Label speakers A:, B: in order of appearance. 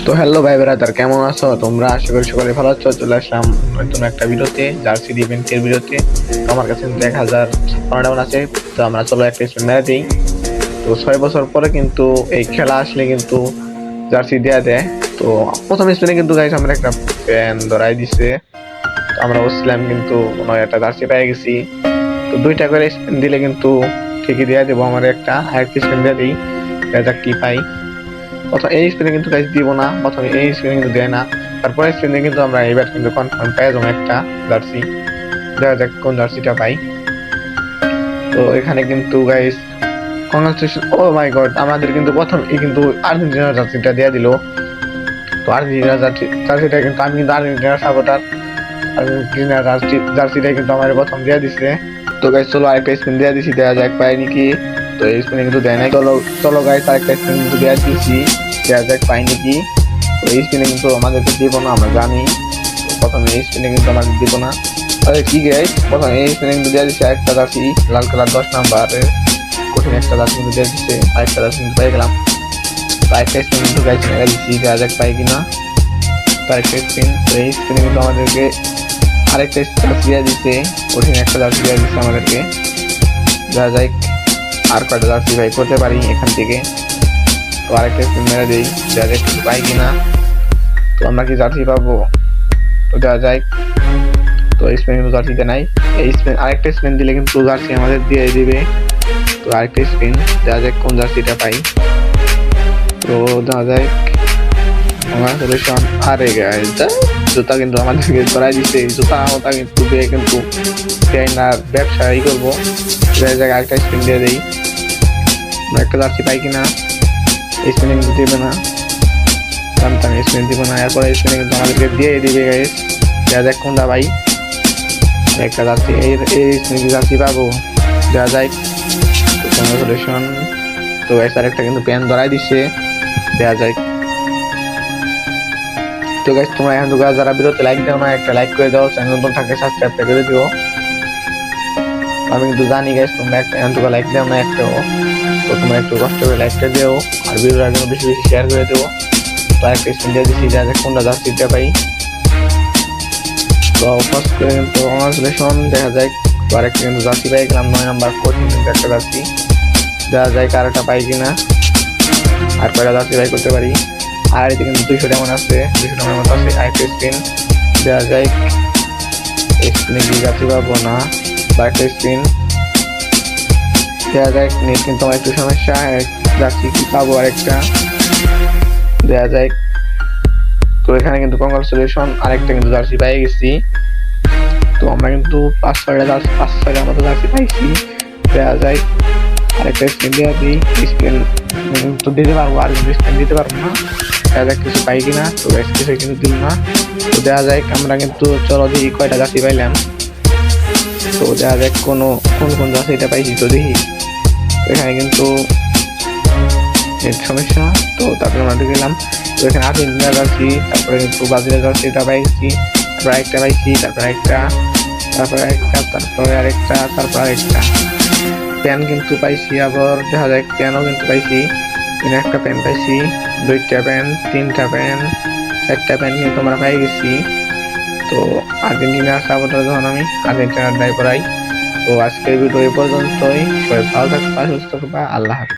A: তো হ্যালো ভাই ব্রাদার, কেমন আছো তোমরা? আশা করি সকলে ভালো আছো। চলে আসলাম নতুন একটা ভিডিওতে, জার্সি ইভেন্টের ভিডিওতে। তো আমার কাছে কিন্তু 1056 আছে। তো আমরা চলো একটা স্পিন মেরে দিই। তো 6 বছর পরে কিন্তু এই খেলা আসলে কিন্তু জার্সি দেয়া দেয়। তো প্রথম স্পিনে কিন্তু গাইস আমরা একটা প্যান ধরাই দিছে। তো আমরা বলছিলাম কিন্তু নয় একটা জার্সি পেয়ে গেছি। তো 2টা করে স্পিন দিলে কিন্তু ঠিকই দেয়া দেবো। আমার একটা আরেকটা স্পিন দিয়ে দিই, দেখা যাক কি পাই। প্রথম এই স্পিনে কিন্তু গাইস দিব না, প্রথমে এই স্পিনে কিন্তু দেয় না। তারপরে স্পিনে কিন্তু আমরা এবার কিন্তু কনফার্ম পেয়ে যাবো একটা জার্সি। দেখা যাক কোন জার্সিটা পাই। তো এখানে কিন্তু গাইস কংগ্রাচুলেশন, ও মাই গড, আমাদের কিন্তু প্রথম কিন্তু আর্জেন্টিনার জার্সিটা দিয়ে দিল। তো আর্জেন্টিনার জার্সিটা কিন্তু আমি কিন্তু আর্জেন্টিনার সাপোর্টার। আর্জেন্টিনার জার্সিটা কিন্তু আমার প্রথম দিয়ে দিছে। তো গাইস চলো আরেকটা স্পিন দিয়ে দিছি, দেখা যাক পাই নাকি। তো এই স্পিনে কিন্তু দেয় নাই। চলো চলো গাইস আরেকটা স্পিন কিন্তু দিয়ে দিছি, দেখা যাক পাই নাকি। তো এই স্পিনে কিন্তু আমাদেরকে দিব না, আমরা জানি। প্রথমে এই স্পিনে কিন্তু আমাদের দিব না। আরে কি গাইস, প্রথমে এই স্পিনে কিন্তু দিয়ে দিচ্ছে একটা জার্সি, লাল কালার 10 নাম্বারের কঠিন একটা জার্সি কিন্তু দিয়ে দিচ্ছে। আরেকটা জার্সি কিন্তু পেয়ে গেলাম। তো আরেকটা স্পিন কিন্তু গাইস মেরে দিচ্ছি, দেখা যাক পাই কিনা। তো আরেকটা স্পিন, তো এই স্পিনে কিন্তু আমাদেরকে আরেকটা জার্সি দিয়ে দিচ্ছে, কঠিন একটা জার্সি দিয়ে দিচ্ছে আমাদেরকে। দেখা যাক আর কয়টা জার্সি ভাই করতে পারি এখান থেকে। তো আরেকটা স্পিন মেরে দিই, দেখা যাক কিছু পাই কিনা। তো আমরা কি জার্সি পাবো? তো দেখা যায়। তো স্পিন কিন্তু জার্সিতে নাই। এই স্পিন আরেকটা স্পিন দিলে কিন্তু জার্সি আমাদের দিয়ে দিবে। তো আরেকটা স্পিন, দেখা যাক কোন জার্সিটা পাই। তো দেখা যায় আমার সলিউশন। আরে গাইস, জুতা কিন্তু আমাদেরকে ধরাই দিচ্ছে। জুতা ওটা কিন্তু দিয়ে কিন্তু ট্রেনার ব্যবসা ই করবো। দেখা যাক আরেকটা স্পিন দিয়ে দেই, একটা জার্সি পাই কিনা। স্পিনে কিন্তু দেবে না, জানতাম স্পিন দিব না। এরপরে স্পিনে কিন্তু আমাদেরকে দিয়ে দিবে গাইস। দেখা যাক কোনটা ভাই। একটা জার্সি, এই স্পিনে জার্সি পাবো, দেখা যায়। তো কংগ্রাচুলেশন। তো গাইস আরেকটা কিন্তু প্যান ধরাই দিচ্ছে, দেখা যায়। তো গাইস তোমরা এখন যারা ভিডিওতে লাইক দাও না, একটা লাইক করে দাও। চ্যানেল নতুন থাকলে সাবস্ক্রাইব করে দিও। আমি কিন্তু জানি গাইস তোমরা একটা এখন লাইক দাও না একটাও। তো তোমরা একটু কষ্ট করে লাইকটা দিও, আর ভিডিওটা জন্য বেশি বেশি শেয়ার করে দিও। তো আরেকটা স্পিন দিয়ে দিচ্ছি, দেখা যাক কোনটা জার্সিটা পাই। তো ফার্স্ট করে কিন্তু কংগ্রাচুলেশন, দেখা যায়। তো আরেকটা কিন্তু জার্সি পাই গেলাম, 9 নাম্বার কঠিন কিন্তু একটা জার্সি। দেখা যায় কারোটা পাই কিনা, আর কয়টা জার্সি বাই করতে পারি। আর এতে কিন্তু 200 টাকা আছে, 200 টাকার মতো আছে। আরেকটা স্পিন, দেখা যায় স্পিনে কি জার্সি পাবো না। বা একটা স্পিন, দেখা যায় নেট কিন্তু আমার একটু সমস্যা, জার্সি কি পাবো আরেকটা, দেখা যায়। তো এখানে কিন্তু কংগ্রাচুলেশন, আরেকটা কিন্তু জার্সি পেয়ে গেছি। তো আমরা কিন্তু 5-6টার মতো জার্সি পাইছি, দেখা যায়। আরেকটা স্পিন দিয়ে দিই, স্পিন তো দিতে পারবো, আর কিন্তু স্পিন দিতে পারবো না। দেখা যাক কিছু পাই কিনা। তো কিছু কিন্তু দিল না। তো দেখা যায় আমরা কিন্তু চলো দেখি কয়টা জার্সি পাইলাম। তো দেখা যাক কোন কোন জার্সিটা পাইছি, তো দেখি। তো এখানে কিন্তু সমস্যা, তো তারপরে আমরা গেলাম। তো এখানে আর্জেন্টিনা জার্সি, তারপরে কিন্তু ব্রাজিলের জার্সিটা পাইছি, তারপরে একটা পাইছি, তারপরে একটা, তারপরে একটা, তারপরে আরেকটা, তারপর আরেকটা প্যান কিন্তু পাইছি। আবার দেখা যায় প্যানও কিন্তু পাইছি, একটা প্যান পাইছি, 2টা প্যান, 3টা প্যান, 4টা প্যান কিন্তু আমরা পাই গেছি। তো আর্জেন্টিনার সাপোর্টার যখন আমি, আর্জেন্টিনার ড্রাইভারাই। তো আজকের ভিডিও এ পর্যন্তই। সবাই ভালো থাকবা, সুস্থ থাকবা, আল্লাহ হাফেজ।